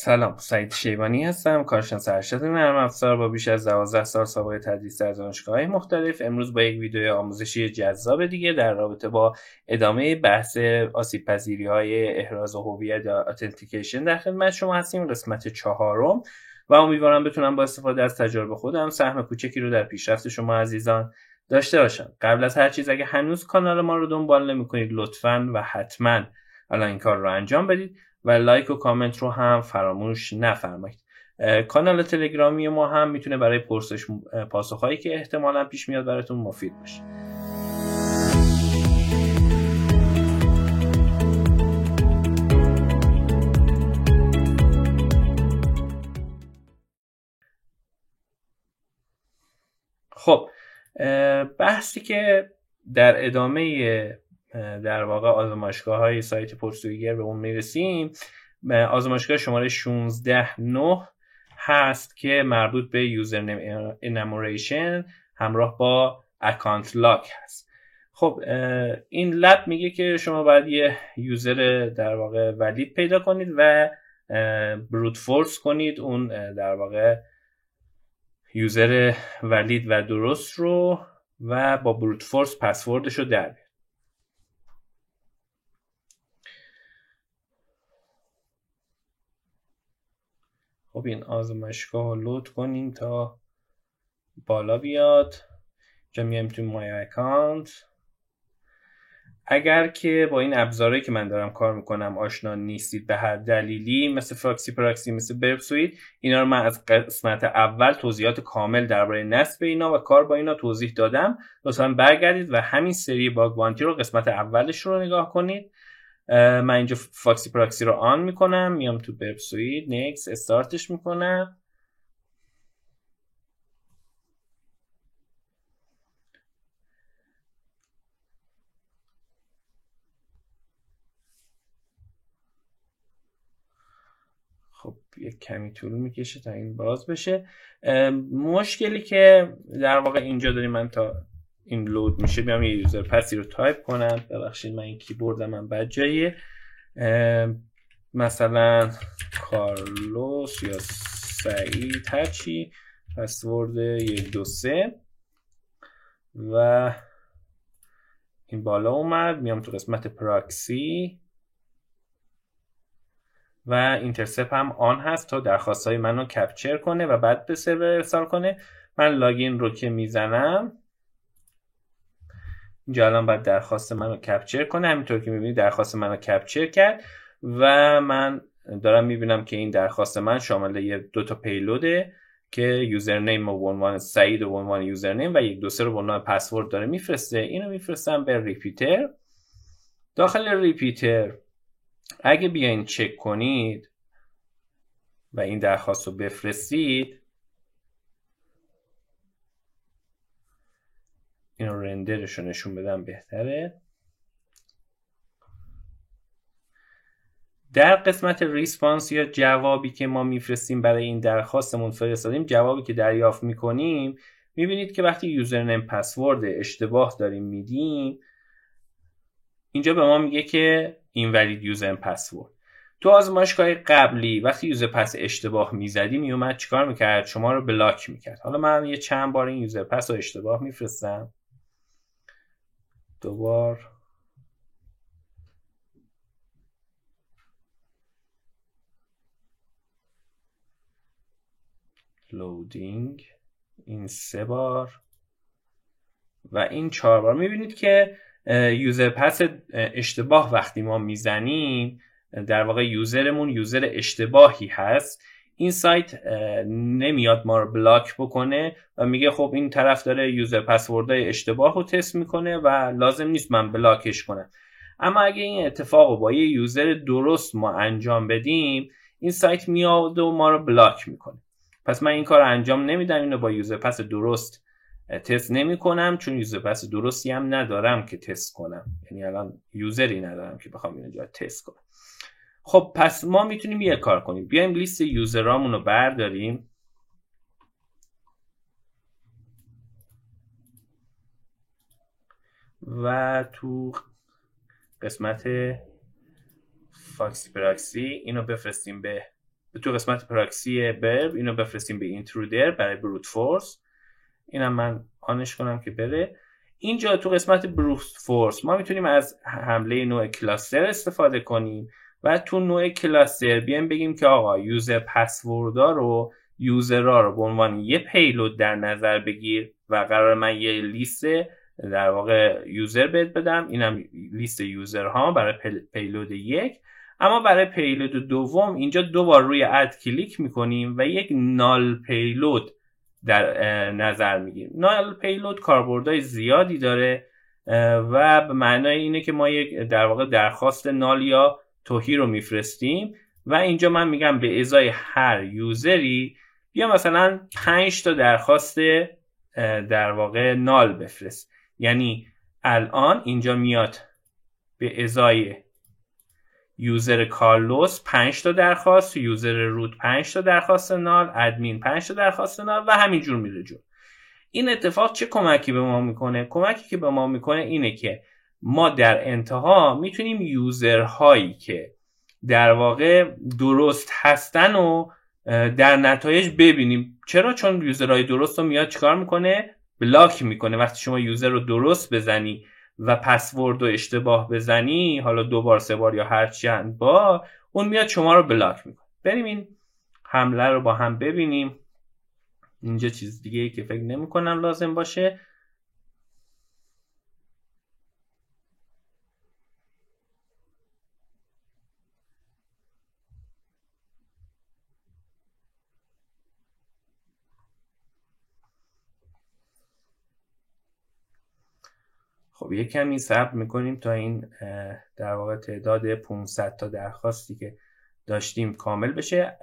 سلام، سعید شیبانی هستم، کارشناس ارشد نرم افزار با بیش از 12 سال سابقه تدریس در دانشگاه‌های مختلف. امروز با یک ویدیو آموزشی جذاب دیگه در رابطه با ادامه بحث آسیب‌پذیری‌های احراز هویت یا اتنتیکیشن در خدمت شما هستیم، قسمت 4 و امیدوارم بتونم با استفاده از تجارب خودم سهم کوچکی رو در پیشرفت شما عزیزان داشته باشم. قبل از هر چیز اگه هنوز کانال ما رو دنبال نمی‌کنید لطفاً و حتماً الان این کار رو انجام بدید و لایک و کامنت رو هم فراموش نفرمایید. کانال تلگرامی ما هم میتونه برای پرسش پاسخهایی که احتمالاً پیش میاد براتون مفید باشه. خب بحثی که در ادامه در واقع آزمایشگاه‌های سایت پرسجوییگر به اون میرسیم، آزمایشگاه شماره 16.9 هست که مربوط به یوزرنیم اناموریشن همراه با اکانت لاک هست. خب این لب میگه که شما باید یه یوزر در واقع ولید پیدا کنید و بروت فورس کنید اون در واقع یوزر ولید و درست رو و با بروت فورس پسوردش رو در بیارید. خب این آزمایشگاه رو لود کنیم تا بالا بیاد. جا میایم تو مای اکانت. اگر که با این ابزارهایی که من دارم کار میکنم آشنا نیستید به هر دلیلی، مثل فراکسی پراکسی، مثل برپسوید، اینا رو من از قسمت اول توضیحات کامل درباره نصب اینا و کار با اینا توضیح دادم. لطفاً برگردید و همین سری باگ بانتی رو قسمت اولش رو نگاه کنید. من اینجا فاکسی پراکسی رو آن میکنم، میام تو برپسوید، نیکس استارتش میکنم. خب یک کمی طول میکشه تا این باز بشه. مشکلی که در واقع اینجا داریم، من تا این لود میشه بیام یه یوزر پسی رو تایپ کنم. ببخشید من این کیبوردم من بد جاییه. مثلا کارلوس یا سعید هرچی، پسورد 1 2 3 و این بالا اومد. میام تو قسمت پراکسی و اینترسپ هم آن هست تا درخواست‌های منو کپچر کنه و بعد به سرور ارسال کنه. من لاگین رو که میزنم اینجا الان باید درخواست منو کپچر کنه. همینطور که میبینید درخواست منو کپچر کرد و من دارم میبینم که این درخواست من شامل یه 2 تا پیلوده که یوزرنیم رو به عنوان سعید و به عنوان یوزرنیم و 1 2 3 رو به عنوان پسورد داره میفرسته. اینو میفرستم به ریپیتر. داخل ریپیتر اگه بیاین چک کنید و این درخواست رو بفرستید، این رو رندرش رو نشون بدم بهتره. در قسمت ریسپانس یا جوابی که ما میفرستیم برای این درخواستمون فرستادیم، جوابی که دریافت میکنیم، میبینید که وقتی یوزرنیم پسورد اشتباه داریم میدیم، اینجا به ما میگه که invalid user password. تو آزمایشگاه قبلی وقتی یوزر پس اشتباه میزدی میومد چیکار میکرد؟ شما رو بلاک میکرد. حالا من یه چند بار این یوزر پس رو اشتباه میفرستم. دوبار لودینگ، این 3 بار و این 4 بار. میبینید که یوزر پس اشتباه وقتی ما میزنیم در واقع یوزرمون یوزر اشتباهی هست. این سایت نمیاد ما رو بلاک بکنه و میگه خب این طرف داره یوزر پسوردهای اشتباه رو تست میکنه و لازم نیست من بلاکش کنم. اما اگه این اتفاق رو با یه یوزر درست ما انجام بدیم، این سایت میاد و ما رو بلاک میکنه. پس من این کار رو انجام نمیدم، اینو با یوزر پس درست تست نمی کنم، چون یوزر پس درستی هم ندارم که تست کنم. یعنی الان یوزری ندارم که بخوام اینجا تست کنم. خب پس ما میتونیم یه کار کنیم، بیایم لیست یوزرامون رو برداریم و تو قسمت فاکسی پراکسی اینو بفرستیم به تو قسمت پراکسی برب اینو بفرستیم به اینترودر برای بروت فورس. اینم من آنش کنم که بره. اینجا تو قسمت بروت فورس ما میتونیم از حمله نوع کلاستر استفاده کنیم و تو نوع کلاستر بیایم بگیم که آقا یوزر پسوردها رو یوزرها رو به عنوان یه پیلود در نظر بگیر و قرار من یه لیست در واقع یوزر بهت بدم. اینم لیست یوزرها برای پیلود 1. اما برای پیلود دوم اینجا 2 بار روی اد کلیک میکنیم و یک نال پیلود در نظر میگیریم. نال پیلود کاربردهای زیادی داره و به معنای اینه که ما یک در واقع درخواست نال یا توهی رو میفرستیم و اینجا من میگم به ازای هر یوزری بیا مثلا 5 تا درخواست در واقع نال بفرست. یعنی الان اینجا میاد به ازای یوزر کارلوس 5 تا درخواست، یوزر روت 5 تا درخواست نال، ادمین 5 تا درخواست نال و همینجور میره جلو. این اتفاق چه کمکی به ما میکنه؟ کمکی که به ما میکنه اینه که ما در انتها میتونیم یوزرهایی که در واقع درست هستن و در نتایج ببینیم. چرا؟ چون یوزرهای درست رو میاد چیکار میکنه؟ بلاک میکنه. وقتی شما یوزر رو درست بزنی و پسورد رو اشتباه بزنی، حالا 2 بار 3 بار یا هر چند بار، اون میاد شما رو بلاک میکنه. بریم این حمله رو با هم ببینیم. اینجا چیز دیگه ای که فکر نمی کنم لازم باشه. خب یک کمی صبر میکنیم تا این در واقع تعداد 500 تا درخواستی که داشتیم کامل بشه.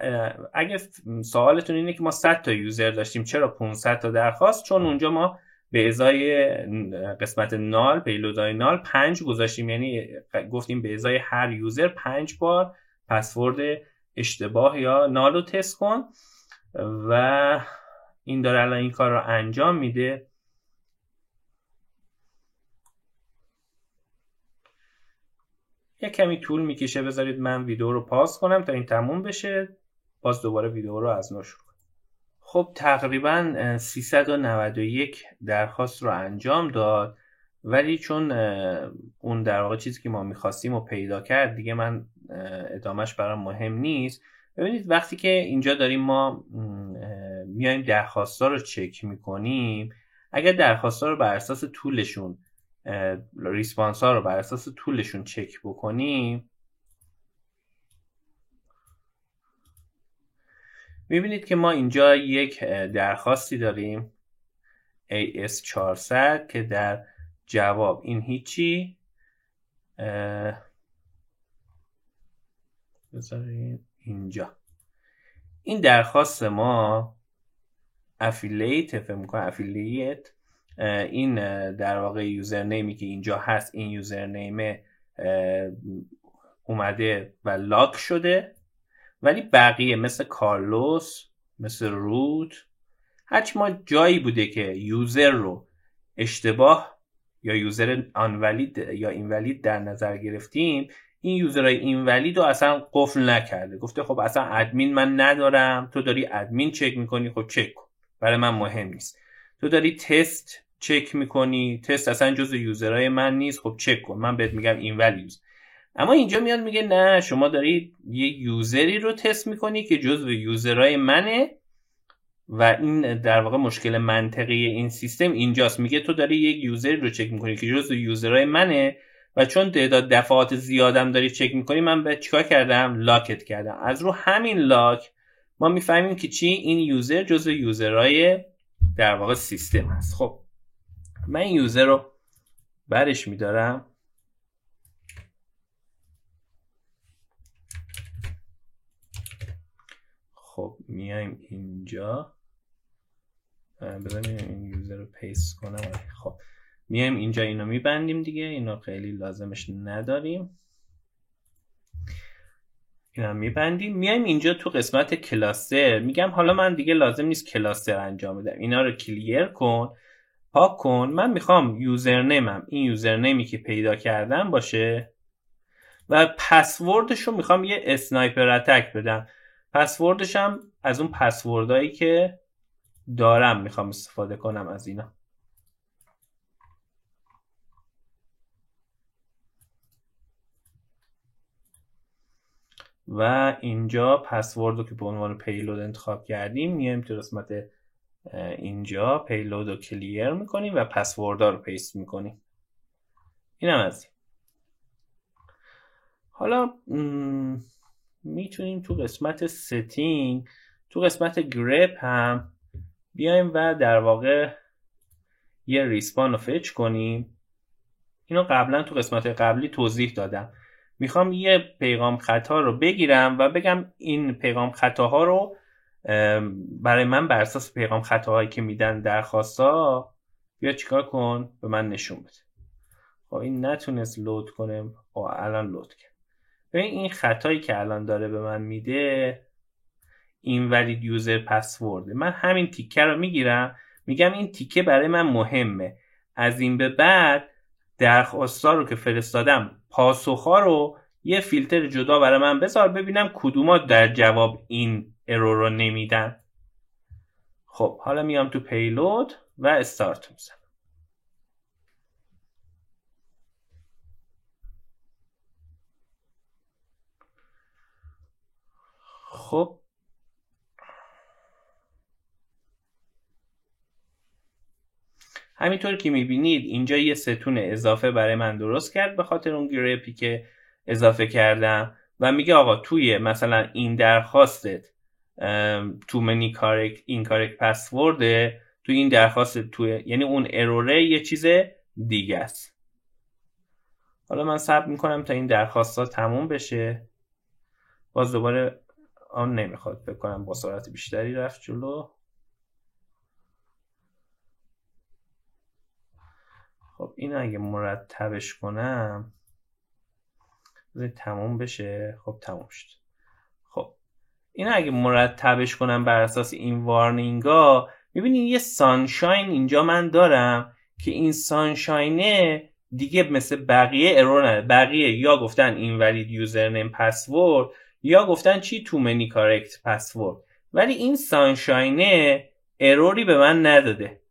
اگه سوالتون اینه که ما 100 تا یوزر داشتیم چرا 500 تا درخواست؟ چون اونجا ما به ازای قسمت نال، پیلودهای نال 5 گذاشتیم. یعنی گفتیم به ازای هر یوزر 5 بار پسورد اشتباه یا نال رو تست کن و این داره الان این کار رو انجام میده. یک کمی طول میکشه. بذارید من ویدیو رو پاس کنم تا این تموم بشه، باز دوباره ویدیو رو از نو شروع کنم. خب تقریبا 391 درخواست رو انجام داد، ولی چون اون در واقع چیزی که ما میخواستیم رو پیدا کرد دیگه من ادامهش برام مهم نیست. ببینید وقتی که اینجا داریم ما میایم درخواستا رو چک میکنیم، اگر درخواستا رو بر اساس طولشون ریسپانس ها رو بر اساس طولشون چک بکنیم، میبینید که ما اینجا یک درخواستی داریم AS400 که در جواب این هیچی. بذاریم اینجا این درخواست ما افیلیت فهم میکنم افیلیت این در واقع یوزرنیمی که اینجا هست، این یوزرنیم اومده و لاک شده، ولی بقیه مثل کارلوس، مثل روت، هرچی ما جایی بوده که یوزر رو اشتباه یا یوزر آنولید یا اینولید در نظر گرفتیم، این یوزرهای اینولید رو اصلا قفل نکرده. گفته خب اصلا ادمین من ندارم، تو داری ادمین چک میکنی، خب چک کن، برای من مهم نیست. تو داری تست چک میکنی، تست اصلا جزو یوزرهای من نیست، خب چک کن، من بهت میگم اینولید. اما اینجا میاد میگه نه، شما داری یه یوزری رو تست میکنی که جزو یوزرهای منه و این در واقع مشکل منطقی این سیستم اینجاست. میگه تو داری یک یوزری رو چک میکنی که جزو یوزرهای منه و چون تعداد دفعات زیادم داری چک میکنی، من به چیکار کردم؟ لاکت کردم. از رو همین لاک ما میفهمیم که چی؟ این یوزر جزو یوزرهای در واقع سیستم هست. خب من این یوزر رو برش میدارم، خب میایم اینجا، بذاریم این یوزر رو پیست کنم. خب میایم اینجا اینو میبندیم دیگه، اینو خیلی لازمش نداریم، اینا میبندیم. میایم اینجا تو قسمت کلاستر، میگم حالا من دیگه لازم نیست کلاستر انجام بدم، اینا رو کلیر کن، پاک کن. من میخوام یوزرنیمم این یوزرنیمی که پیدا کردم باشه و پسوردش رو میخوام یه اسنایپر اتک بدم. پسوردش هم از اون پسوردهایی که دارم میخوام استفاده کنم از اینا. و اینجا پسورد رو که به عنوان پیلود انتخاب کردیم میایم تو قسمت اینجا پیلود رو کلیر میکنیم و پسوردها رو پیست میکنیم. اینم از این. حالا میتونیم تو قسمت ستینگ، تو قسمت گریپ هم بیایم و در واقع یه ریسپان رو فچ کنیم. اینو قبلا تو قسمت قبلی توضیح دادم. میخوام یه پیغام خطا رو بگیرم و بگم این پیغام خطاها رو برای من بر اساس پیغام خطاهایی که میدن درخواستا بیا چیکار کن، به من نشون بده. خب این نتونست لود کنه. الان لود کرد. ببین این خطایی که الان داره به من میده invalid user password. من همین تیکه رو میگیرم، میگم این تیکه برای من مهمه. از این به بعد درخواستا رو که فرستادم پاسخها رو یه فیلتر جدا برای من بذار ببینم کدوما در جواب این ارور رو نمیدن. خب حالا میام تو پیلود و استارت میزنم. خب همینطور که میبینید اینجا یه ستون اضافه برای من درست کرد به خاطر اون گریپی که اضافه کردم و میگه آقا توی مثلا این درخواستت too many incorrect password، توی این درخواست یعنی اون اروره یه چیز دیگه است. حالا من صبر میکنم تا این درخواست ها تموم بشه. باز دوباره آن نمیخواد، بکنم با سرعت بیشتری رفت جلو. خب این اگه مرتبش کنم تموم بشه. خب تموم شد. خب این اگه مرتبش کنم بر اساس این وارنینگا، میبینید یه سانشاین اینجا من دارم که این سانشاینه دیگه مثل بقیه ارور نده. بقیه یا گفتن invalid username password یا گفتن چی too many correct password، ولی این سانشاینه اروری به من نداده.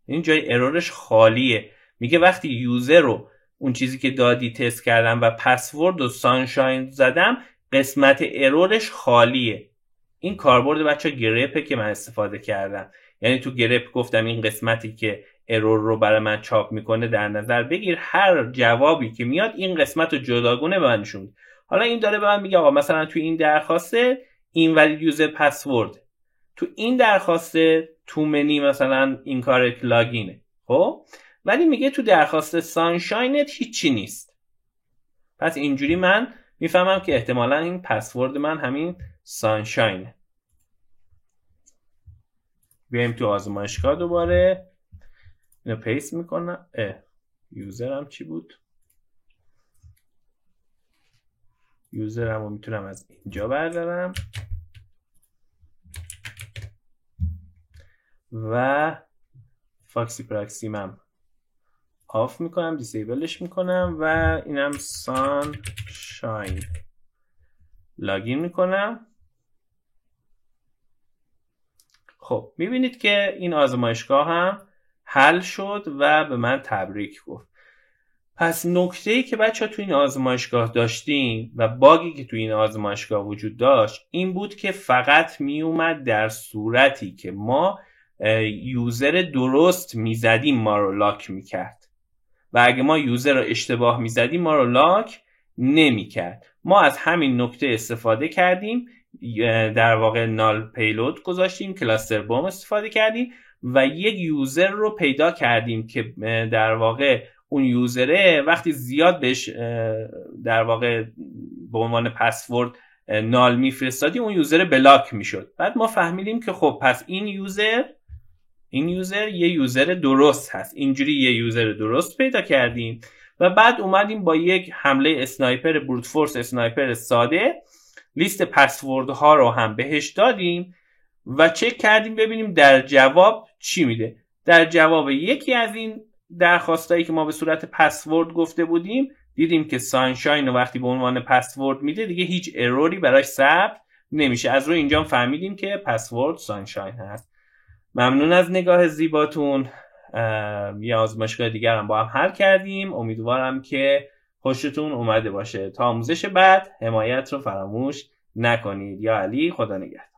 این جای ارورش خالیه. میگه وقتی یوزر رو اون چیزی که دادی تست کردم و پسورد و سانشاین زدم قسمت ارورش خالیه. این کاربرد بچه گرپه که من استفاده کردم. یعنی تو گرپ گفتم این قسمتی که ارور رو برای من چاپ میکنه در نظر بگیر، هر جوابی که میاد این قسمت رو جداگونه به من نشون. حالا این داره به من میگه آقا مثلا تو این درخواست invalid user password، تو این درخواست too many مثلا incorrect login. خب ولی میگه تو درخواست سانشاینت هیچی نیست. پس اینجوری من میفهمم که احتمالا این پسورد من همین سانشاینه. بیایم تو آزمایشگاه دوباره اینو پیست میکنم. یوزرم چی بود؟ یوزرم رو میتونم از اینجا بردارم و فاکسی پراکسیمم آف میکنم، دیسیبلش میکنم و اینم سانشاین لاگین میکنم. خب میبینید که این آزمایشگاه هم حل شد و به من تبریک گفت. پس نکته‌ای که بچه‌ها تو این آزمایشگاه داشتیم و باگی که تو این آزمایشگاه وجود داشت این بود که فقط میومد در صورتی که ما یوزر درست میزدیم ما رو لاک میکرد و اگه ما یوزر رو اشتباه میزدیم ما رو لاک نمیکرد. ما از همین نکته استفاده کردیم، در واقع نال پیلود گذاشتیم، کلاستر بوم استفاده کردیم و یک یوزر رو پیدا کردیم که در واقع اون یوزره وقتی زیاد بهش در واقع به عنوان پسورد نال میفرستادیم اون یوزر بلاک میشد. بعد ما فهمیدیم که خب پس این یوزر یه یوزر درست هست. اینجوری یه یوزر درست پیدا کردیم و بعد اومدیم با یک حمله اسنایپر بروت فورس، اسنایپر ساده، لیست پسورد ها رو هم بهش دادیم و چک کردیم ببینیم در جواب چی میده. در جواب یکی از این درخواستایی که ما به صورت پسورد گفته بودیم دیدیم که سانشاین رو وقتی به عنوان پسورد میده دیگه هیچ اروری براش ثبت نمیشه. از روی اینجا فهمیدیم که پسورد سانشاین هست. ممنون از نگاه زیباتون. یه آزمایشگاه دیگر هم با هم حل کردیم. امیدوارم که خوشتون اومده باشه. تا آموزش بعد حمایت رو فراموش نکنید. یا علی، خدا نگهدار.